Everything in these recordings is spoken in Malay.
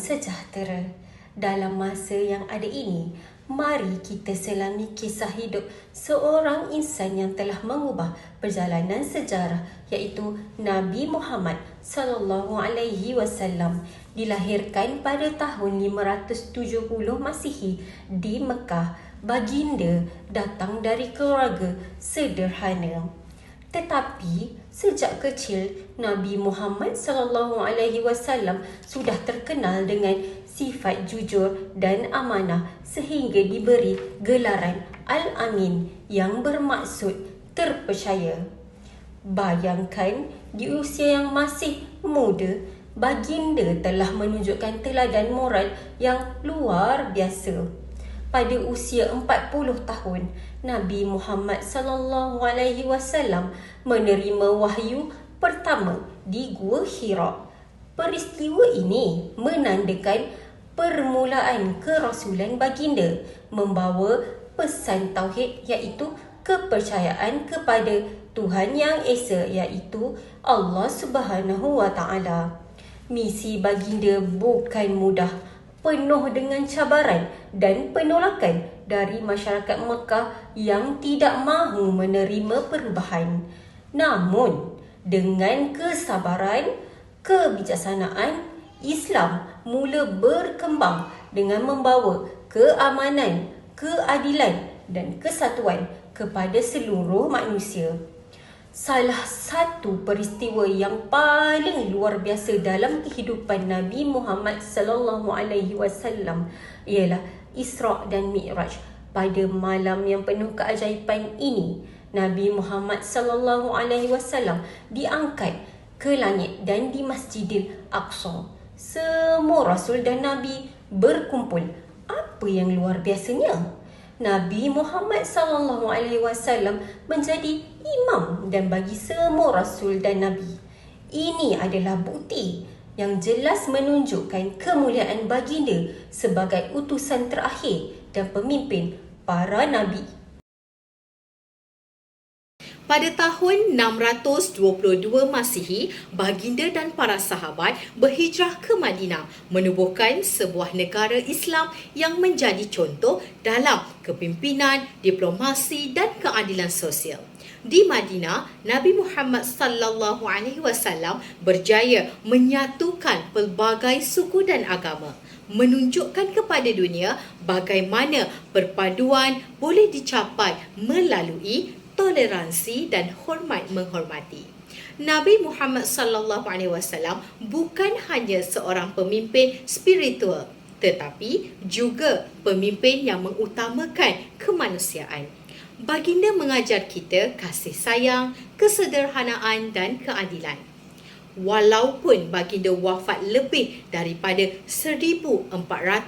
sejahtera. Dalam masa yang ada ini, mari kita selami kisah hidup seorang insan yang telah mengubah perjalanan sejarah, iaitu Nabi Muhammad sallallahu alaihi wasallam. Dilahirkan pada tahun 570 Masihi di Mekah. Baginda datang dari keluarga sederhana. Tetapi sejak kecil Nabi Muhammad sallallahu alaihi wasallam sudah terkenal dengan sifat jujur dan amanah sehingga diberi gelaran Al-Amin yang bermaksud terpercaya. Bayangkan di usia yang masih muda, baginda telah menunjukkan teladan moral yang luar biasa. Pada usia 40 tahun, Nabi Muhammad sallallahu alaihi wasallam menerima wahyu pertama di Gua Hira. Peristiwa ini menandakan permulaan kerasulan baginda, membawa pesan tauhid iaitu kepercayaan kepada Tuhan Yang Esa iaitu Allah Subhanahu wa taala. Misi baginda bukan mudah, penuh dengan cabaran dan penolakan dari masyarakat Mekah yang tidak mahu menerima perubahan. Namun, dengan kesabaran, kebijaksanaan, Islam mula berkembang dengan membawa keamanan, keadilan dan kesatuan kepada seluruh manusia. Salah satu peristiwa yang paling luar biasa dalam kehidupan Nabi Muhammad sallallahu alaihi wasallam ialah Isra' dan Mi'raj. Pada malam yang penuh keajaiban ini, Nabi Muhammad sallallahu alaihi wasallam diangkat ke langit dan di Masjidil Aqsa. Semua rasul dan nabi berkumpul. Apa yang luar biasanya? Nabi Muhammad sallallahu alaihi wasallam menjadi imam dan bagi semua rasul dan nabi. Ini adalah bukti yang jelas menunjukkan kemuliaan baginda sebagai utusan terakhir dan pemimpin para nabi. Pada tahun 622 Masihi, baginda dan para sahabat berhijrah ke Madinah, menubuhkan sebuah negara Islam yang menjadi contoh dalam kepimpinan, diplomasi dan keadilan sosial. Di Madinah, Nabi Muhammad sallallahu alaihi wasallam berjaya menyatukan pelbagai suku dan agama, menunjukkan kepada dunia bagaimana perpaduan boleh dicapai melalui toleransi dan hormat menghormati. Nabi Muhammad sallallahu alaihi wasallam bukan hanya seorang pemimpin spiritual, tetapi juga pemimpin yang mengutamakan kemanusiaan. Baginda mengajar kita kasih sayang, kesederhanaan dan keadilan. Walaupun baginda wafat lebih daripada 1400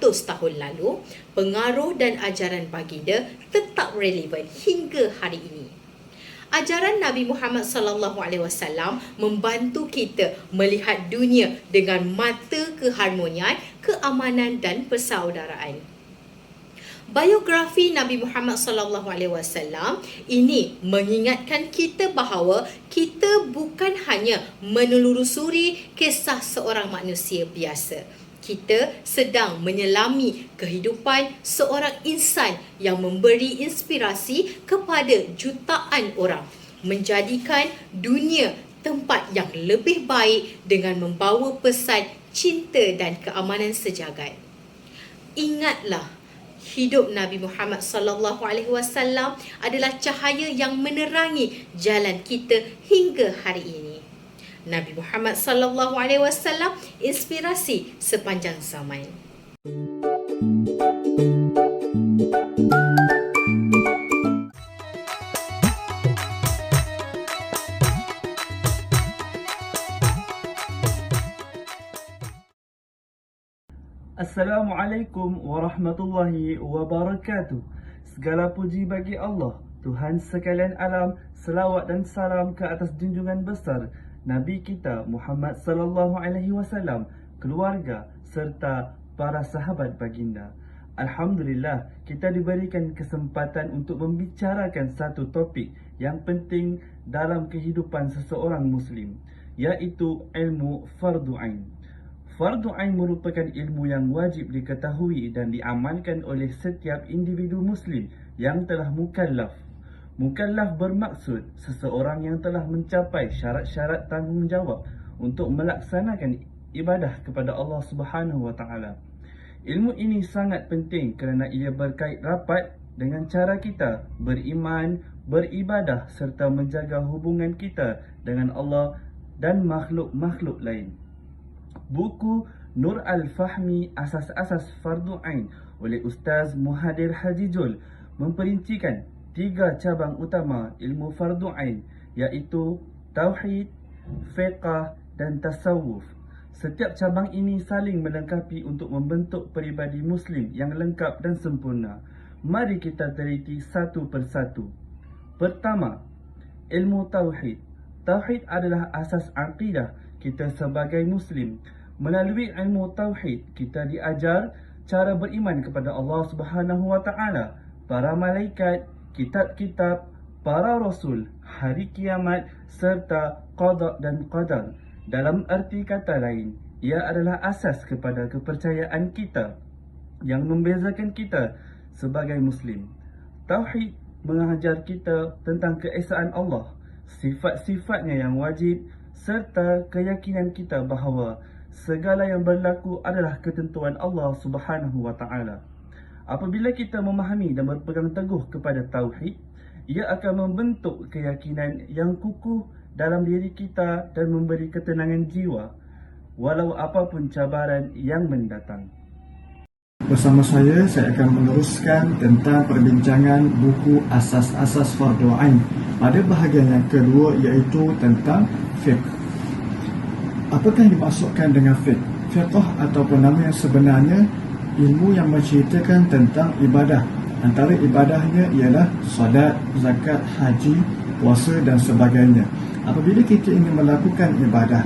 tahun lalu, pengaruh dan ajaran baginda tetap relevan hingga hari ini. Ajaran Nabi Muhammad sallallahu alaihi wasallam membantu kita melihat dunia dengan mata keharmonian, keamanan dan persaudaraan. Biografi Nabi Muhammad sallallahu alaihi wasallam ini mengingatkan kita bahawa kita bukan hanya menelusuri kisah seorang manusia biasa. Kita sedang menyelami kehidupan seorang insan yang memberi inspirasi kepada jutaan orang, menjadikan dunia tempat yang lebih baik dengan membawa pesan cinta dan keamanan sejagat. Ingatlah, hidup Nabi Muhammad sallallahu alaihi wasallam adalah cahaya yang menerangi jalan kita hingga hari ini. Nabi Muhammad sallallahu alaihi wasallam inspirasi sepanjang zaman. Assalamualaikum warahmatullahi wabarakatuh. Segala puji bagi Allah, Tuhan sekalian alam. Selawat dan salam ke atas junjungan besar Nabi kita Muhammad sallallahu alaihi wasallam, keluarga serta para sahabat baginda. Alhamdulillah, kita diberikan kesempatan untuk membicarakan satu topik yang penting dalam kehidupan seseorang Muslim, iaitu ilmu fardu ain. Fardu Ain merupakan ilmu yang wajib diketahui dan diamalkan oleh setiap individu Muslim yang telah mukallaf. Mukallaf bermaksud seseorang yang telah mencapai syarat-syarat tanggungjawab untuk melaksanakan ibadah kepada Allah Subhanahu Wa Taala. Ilmu ini sangat penting kerana ia berkait rapat dengan cara kita beriman, beribadah serta menjaga hubungan kita dengan Allah dan makhluk-makhluk lain. Buku Nur Al-Fahmi Asas-Asas Fardu Ain oleh Ustaz Muhadir Haji Jul memperincikan 3 cabang utama ilmu fardu ain, iaitu tauhid, fiqh dan tasawuf. Setiap cabang ini saling melengkapi untuk membentuk peribadi Muslim yang lengkap dan sempurna. Mari kita teliti satu persatu. Pertama, ilmu tauhid. Tauhid adalah asas akidah kita sebagai Muslim. Melalui ilmu tauhid, kita diajar cara beriman kepada Allah Subhanahu Wa Taala, para malaikat, kitab-kitab, para rasul, hari kiamat serta qada dan qadar. Dalam arti kata lain, ia adalah asas kepada kepercayaan kita yang membezakan kita sebagai Muslim. Tauhid mengajar kita tentang keesaan Allah, sifat-sifatnya yang wajib serta keyakinan kita bahawa segala yang berlaku adalah ketentuan Allah Subhanahu Wa Taala. Apabila kita memahami dan berpegang teguh kepada tauhid, ia akan membentuk keyakinan yang kukuh dalam diri kita dan memberi ketenangan jiwa walau apapun cabaran yang mendatang. Bersama saya akan meneruskan tentang perbincangan buku Asas-Asas Fardu Ain pada bahagian yang kedua, iaitu tentang fiqh. Apakah yang dimaksudkan dengan fiqh? Fiqh ataupun nama yang sebenarnya ilmu yang menceritakan tentang ibadah. Antara ibadahnya ialah solat, zakat, haji, puasa dan sebagainya. Apabila kita ingin melakukan ibadah,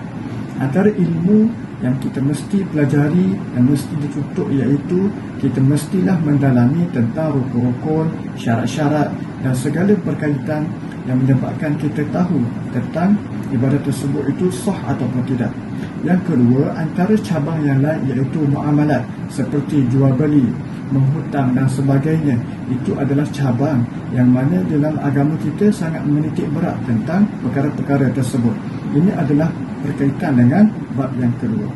antara ilmu yang kita mesti pelajari dan mesti ditutup iaitu kita mestilah mendalami tentang rukun-rukun, syarat-syarat dan segala berkaitan yang menyebabkan kita tahu tentang ibadah tersebut itu sah ataupun tidak. Yang kedua, antara cabang yang lain iaitu muamalat seperti jual beli, menghutang dan sebagainya. Itu adalah cabang yang mana dalam agama kita sangat menitik berat tentang perkara-perkara tersebut. Ini adalah berkaitan dengan bab yang kedua.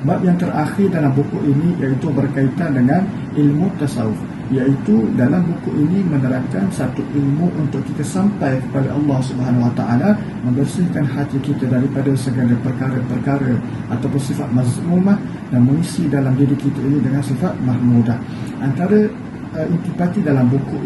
Bab yang terakhir dalam buku ini iaitu berkaitan dengan ilmu tasawuf, iaitu dalam buku ini menerangkan satu ilmu untuk kita sampai kepada Allah Subhanahu Wa Taala, membersihkan hati kita daripada segala perkara-perkara ataupun sifat mazmumah dan mengisi dalam diri kita ini dengan sifat mahmudah. Antara intipati dalam buku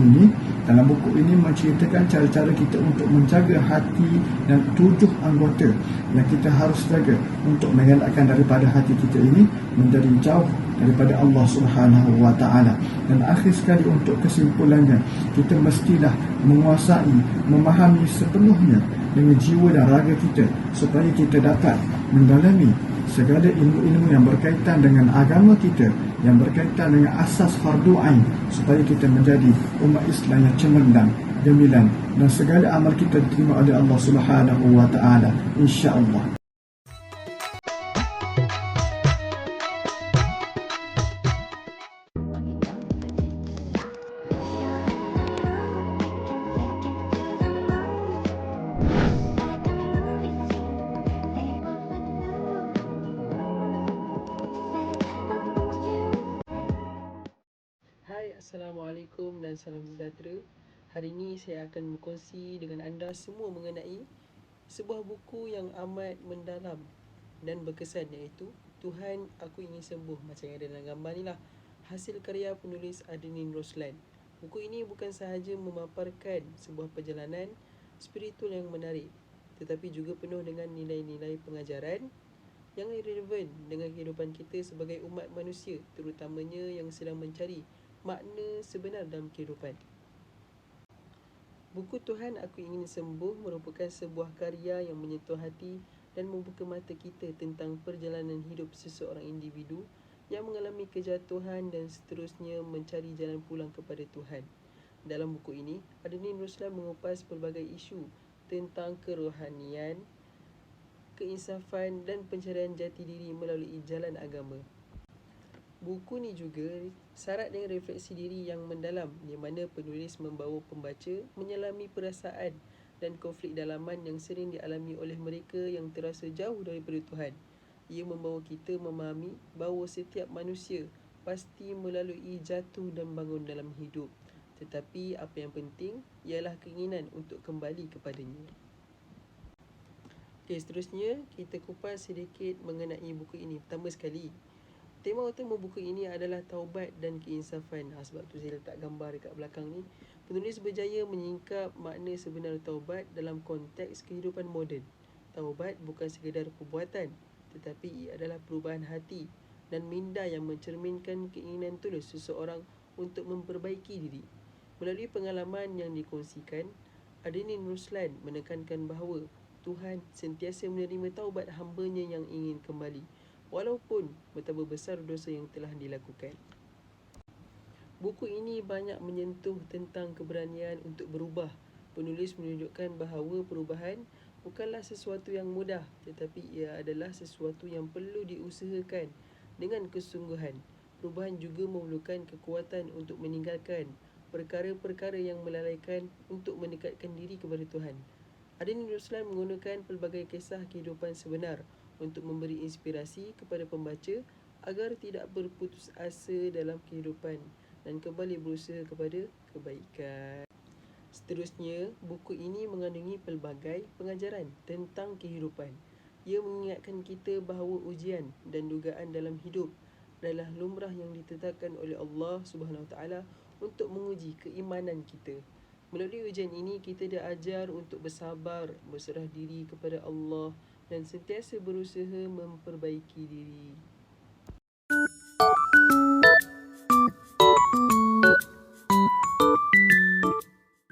ini menceritakan cara-cara kita untuk menjaga hati dan 7 anggota yang kita harus jaga untuk mengelakkan daripada hati kita ini menjadi jauh daripada Allah Subhanahu Wa Taala. Dan akhir sekali, untuk kesimpulannya, kita mestilah menguasai, memahami sepenuhnya dengan jiwa dan raga kita supaya kita dapat mendalami segala ilmu-ilmu yang berkaitan dengan agama kita, yang berkaitan dengan asas fardu ain, supaya kita menjadi umat Islam yang cemerlang, gemilang dan segala amal kita diterima oleh Allah Subhanahu Wa Taala, insya-Allah. Hai, Assalamualaikum dan salam sejahtera. Hari ini saya akan berkongsi dengan anda semua mengenai sebuah buku yang amat mendalam dan berkesan, iaitu Tuhan Aku Ingin Sembuh, macam yang ada dalam gambar ni lah. Hasil karya penulis Adnin Roslan. Buku ini bukan sahaja memaparkan sebuah perjalanan spiritual yang menarik, tetapi juga penuh dengan nilai-nilai pengajaran yang relevan dengan kehidupan kita sebagai umat manusia, terutamanya yang sedang mencari makna sebenar dalam kehidupan. Buku Tuhan Aku Ingin Sembuh merupakan sebuah karya yang menyentuh hati dan membuka mata kita tentang perjalanan hidup seseorang individu yang mengalami kejatuhan dan seterusnya mencari jalan pulang kepada Tuhan. Dalam buku ini, Adnin Roslan mengupas pelbagai isu tentang kerohanian, keinsafan dan pencarian jati diri melalui jalan agama. Buku ni juga syarat dengan refleksi diri yang mendalam, di mana penulis membawa pembaca menyelami perasaan dan konflik dalaman yang sering dialami oleh mereka yang terasa jauh daripada Tuhan. Ia membawa kita memahami bahawa setiap manusia pasti melalui jatuh dan bangun dalam hidup. Tetapi apa yang penting ialah keinginan untuk kembali kepadanya. Okey, seterusnya kita kupas sedikit mengenai buku ini. Pertama sekali, tema utama buku ini adalah taubat dan keinsafan. Sebab tu saya letak gambar dekat belakang ni. Penulis berjaya menyingkap makna sebenar taubat dalam konteks kehidupan moden. Taubat bukan sekadar perbuatan, tetapi ia adalah perubahan hati dan minda yang mencerminkan keinginan tulus seseorang untuk memperbaiki diri. Melalui pengalaman yang dikongsikan, Adinin Ruslan menekankan bahawa Tuhan sentiasa menerima taubat hamba-Nya yang ingin kembali, walaupun betapa besar dosa yang telah dilakukan. Buku ini banyak menyentuh tentang keberanian untuk berubah. Penulis menunjukkan bahawa perubahan bukanlah sesuatu yang mudah, tetapi ia adalah sesuatu yang perlu diusahakan dengan kesungguhan. Perubahan juga memerlukan kekuatan untuk meninggalkan perkara-perkara yang melalaikan untuk mendekatkan diri kepada Tuhan. Adinin Ruslan menggunakan pelbagai kisah kehidupan sebenar untuk memberi inspirasi kepada pembaca agar tidak berputus asa dalam kehidupan dan kembali berusaha kepada kebaikan. Seterusnya, buku ini mengandungi pelbagai pengajaran tentang kehidupan. Ia mengingatkan kita bahawa ujian dan dugaan dalam hidup adalah lumrah yang ditetapkan oleh Allah SWT untuk menguji keimanan kita. Melalui ujian ini, kita diajar untuk bersabar, berserah diri kepada Allah dan sentiasa berusaha memperbaiki diri.